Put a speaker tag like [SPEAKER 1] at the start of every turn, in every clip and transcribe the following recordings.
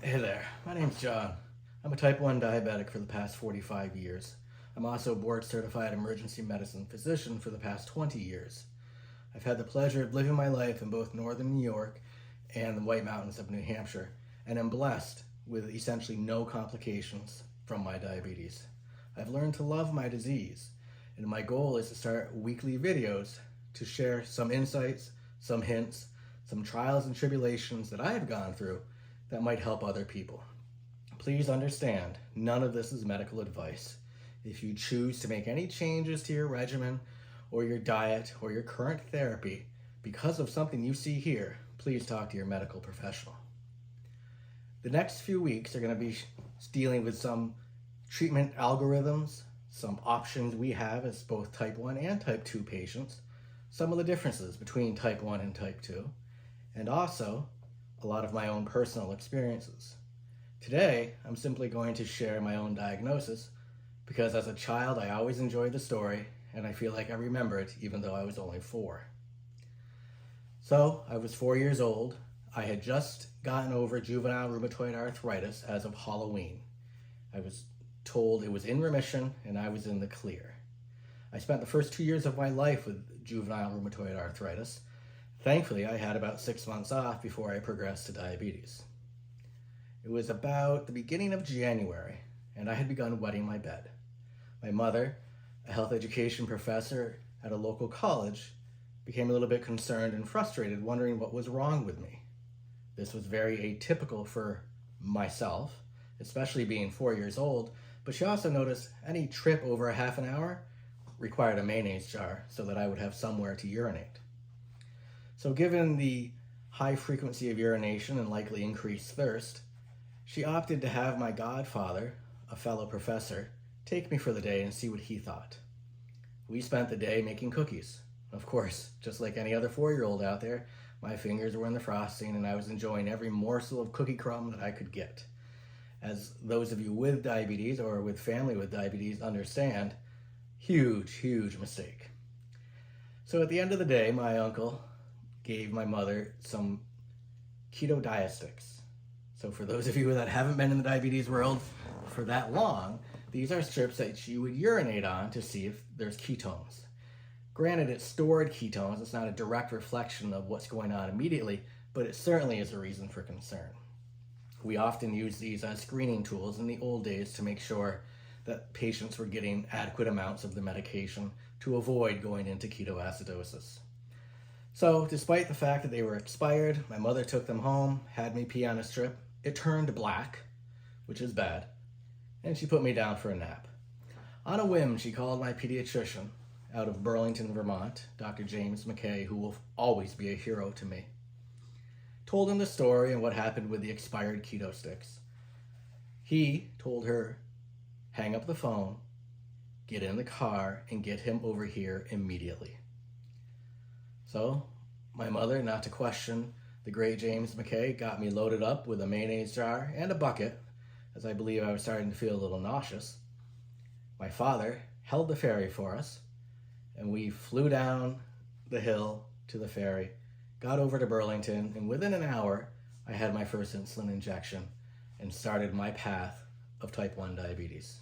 [SPEAKER 1] Hey there, my name's John. I'm a type 1 diabetic for the past 45 years. I'm also a board certified emergency medicine physician for the past 20 years. I've had the pleasure of living my life in both northern New York and the White Mountains of New Hampshire, and am blessed with essentially no complications from my diabetes. I've learned to love my disease, and my goal is to start weekly videos to share some insights, some hints, some trials and tribulations that I have gone through that might help other people. Please understand, none of this is medical advice. If you choose to make any changes to your regimen or your diet or your current therapy because of something you see here, please talk to your medical professional. The next few weeks are going to be dealing with some treatment algorithms, some options we have as both type 1 and type 2 patients, some of the differences between type 1 and type 2, and also a lot of my own personal experiences. Today, I'm simply going to share my own diagnosis because as a child, I always enjoyed the story and I feel like I remember it even though I was only 4. So, I was 4 years old. I had just gotten over juvenile rheumatoid arthritis as of Halloween. I was told it was in remission and I was in the clear. I spent the first 2 years of my life with juvenile rheumatoid arthritis. Thankfully, I had about 6 months off before I progressed to diabetes. It was about the beginning of January, and I had begun wetting my bed. My mother, a health education professor at a local college, became a little bit concerned and frustrated, wondering what was wrong with me. This was very atypical for myself, especially being 4 years old, but she also noticed any trip over a half an hour required a mayonnaise jar so that I would have somewhere to urinate. So given the high frequency of urination and likely increased thirst, she opted to have my godfather, a fellow professor, take me for the day and see what he thought. We spent the day making cookies. Of course, just like any other 4-year-old out there, my fingers were in the frosting and I was enjoying every morsel of cookie crumb that I could get. As those of you with diabetes or with family with diabetes understand, huge mistake. So at the end of the day, my uncle gave my mother some keto diastics. So for those of you that haven't been in the diabetes world for that long, these are strips that you would urinate on to see if there's ketones. Granted, it's stored ketones. It's not a direct reflection of what's going on immediately, but it certainly is a reason for concern. We often use these as screening tools in the old days to make sure that patients were getting adequate amounts of the medication to avoid going into ketoacidosis. So, despite the fact that they were expired, my mother took them home, had me pee on a strip. It turned black, which is bad, and she put me down for a nap. On a whim, she called my pediatrician out of Burlington, Vermont, Dr. James McKay, who will always be a hero to me. Told him the story and what happened with the expired keto sticks. He told her, hang up the phone, get in the car, and get him over here immediately. So, my mother, not to question the great James McKay, got me loaded up with a mayonnaise jar and a bucket, as I believe I was starting to feel a little nauseous. My father held the ferry for us, and we flew down the hill to the ferry, got over to Burlington, and within an hour, I had my first insulin injection and started my path of type 1 diabetes.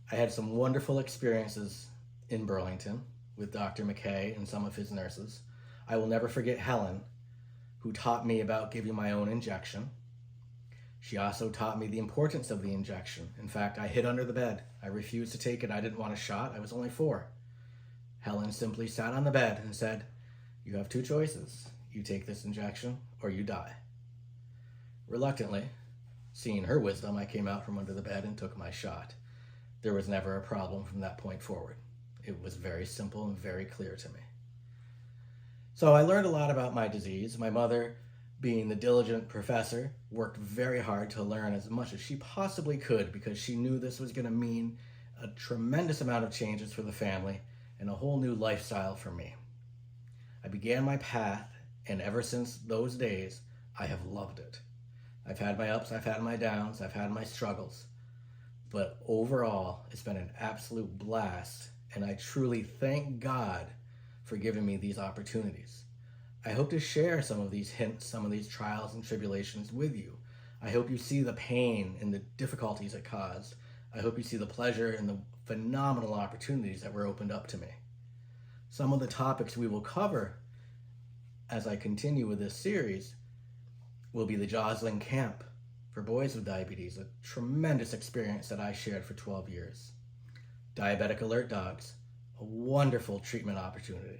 [SPEAKER 1] I had some wonderful experiences in Burlington with Dr. McKay and some of his nurses. I will never forget Helen, who taught me about giving my own injection. She also taught me the importance of the injection. In fact, I hid under the bed. I refused to take it. I didn't want a shot. I was only 4. Helen simply sat on the bed and said, you have 2 choices. You take this injection or you die. Reluctantly, seeing her wisdom, I came out from under the bed and took my shot. There was never a problem from that point forward. It was very simple and very clear to me. So I learned a lot about my disease. My mother, being the diligent professor, worked very hard to learn as much as she possibly could because she knew this was going to mean a tremendous amount of changes for the family and a whole new lifestyle for me. I began my path, and ever since those days, I have loved it. I've had my ups, I've had my downs, I've had my struggles. But overall, it's been an absolute blast, and I truly thank God for giving me these opportunities. I hope to share some of these hints, some of these trials and tribulations with you. I hope you see the pain and the difficulties it caused. I hope you see the pleasure and the phenomenal opportunities that were opened up to me. Some of the topics we will cover as I continue with this series will be the Joslin Camp for boys with diabetes, a tremendous experience that I shared for 12 years. Diabetic Alert Dogs, a wonderful treatment opportunity.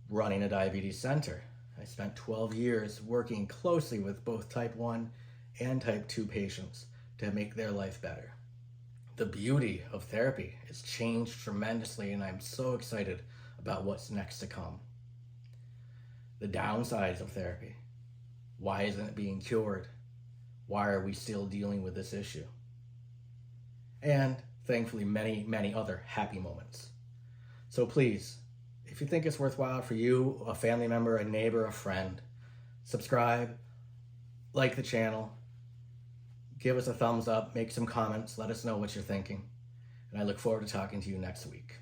[SPEAKER 1] Running a diabetes center. I spent 12 years working closely with both type 1 and type 2 patients to make their life better. The beauty of therapy has changed tremendously, and I'm so excited about what's next to come. The downsides of therapy. Why isn't it being cured? Why are we still dealing with this issue? And thankfully, many, many other happy moments. So please, if you think it's worthwhile for you, a family member, a neighbor, a friend, subscribe, like the channel, give us a thumbs up, make some comments, let us know what you're thinking. And I look forward to talking to you next week.